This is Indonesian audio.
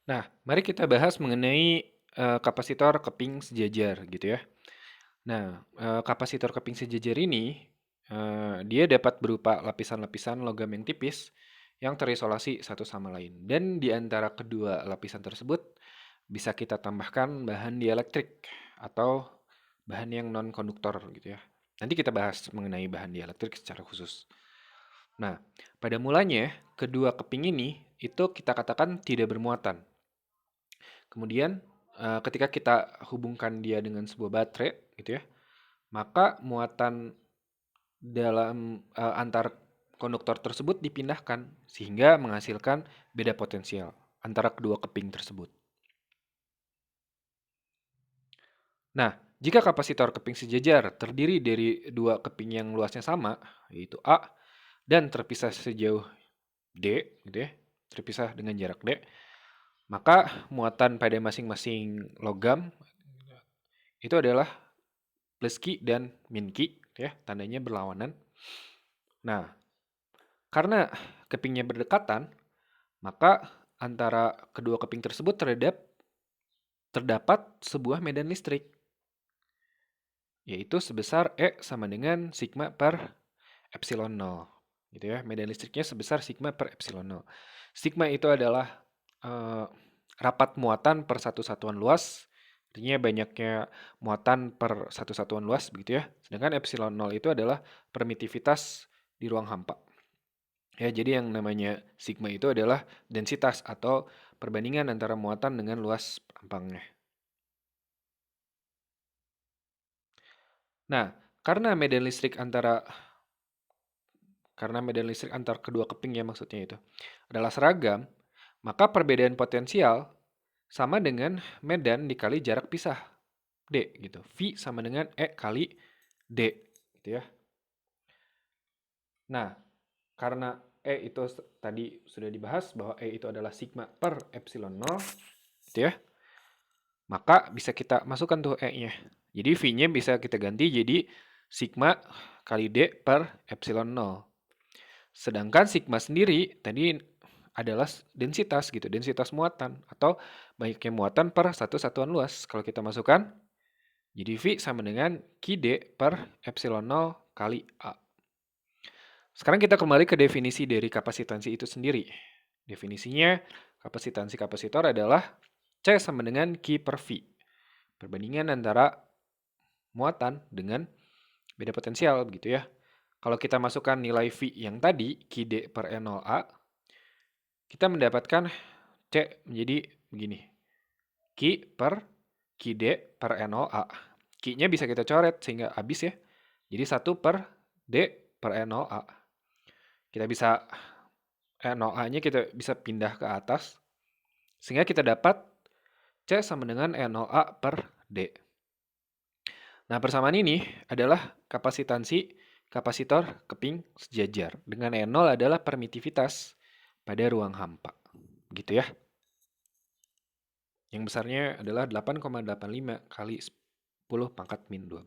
Nah, mari kita bahas mengenai kapasitor keping sejajar gitu ya. Nah, kapasitor keping sejajar ini dia dapat berupa lapisan-lapisan logam yang tipis yang terisolasi satu sama lain. Dan di antara kedua lapisan tersebut bisa kita tambahkan bahan dielektrik atau bahan yang non-konduktor gitu ya. Nanti kita bahas mengenai bahan dielektrik secara khusus. Nah, pada mulanya kedua keping ini itu kita katakan tidak bermuatan. Kemudian ketika kita hubungkan dia dengan sebuah baterai gitu ya, maka muatan dalam antar konduktor tersebut dipindahkan sehingga menghasilkan beda potensial antara kedua keping tersebut. Nah, jika kapasitor keping sejajar terdiri dari dua keping yang luasnya sama, yaitu A, dan terpisah sejauh D, gitu ya, terpisah dengan jarak D, maka muatan pada masing-masing logam itu adalah plus Q dan min Q, gitu ya, tandanya berlawanan. Nah, karena kepingnya berdekatan, maka antara kedua keping tersebut terdapat sebuah medan listrik, yaitu sebesar E sama dengan sigma per epsilon 0. Gitu ya, medan listriknya sebesar sigma per epsilon 0. Sigma itu adalah rapat muatan per satu satuan luas, artinya banyaknya muatan per satu satuan luas begitu ya. Sedangkan epsilon 0 itu adalah permitivitas di ruang hampa. Ya, jadi yang namanya sigma itu adalah densitas atau perbandingan antara muatan dengan luas perampangnya. Nah, karena medan listrik antar kedua keping ya maksudnya itu adalah seragam, maka perbedaan potensial sama dengan medan dikali jarak pisah D gitu. V sama dengan E kali D gitu ya. Nah, karena E itu tadi sudah dibahas bahwa E itu adalah sigma per epsilon 0 gitu ya. Maka bisa kita masukkan tuh E-nya. Jadi V-nya bisa kita ganti jadi sigma kali D per epsilon 0. Sedangkan sigma sendiri tadi adalah densitas gitu, densitas muatan atau banyaknya muatan per satu satuan luas. Kalau kita masukkan, jadi V sama dengan QD per epsilon 0 kali A. Sekarang kita kembali ke definisi dari kapasitansi itu sendiri. Definisinya, kapasitansi kapasitor adalah C sama dengan Q per V. Perbandingan antara muatan dengan beda potensial begitu ya. Kalau kita masukkan nilai V yang tadi, QD per E0A, kita mendapatkan C menjadi begini. Q per QD per E0A. Q-nya bisa kita coret sehingga habis ya. Jadi 1 per D per E0A. Kita bisa E0A-nya kita bisa pindah ke atas. Sehingga kita dapat C sama dengan E0A per D. Nah, persamaan ini adalah kapasitansi kapasitor keping sejajar. Dengan E0 adalah permitivitas pada ruang hampa. Gitu ya. Yang besarnya adalah 8,85 kali 10 pangkat min 12.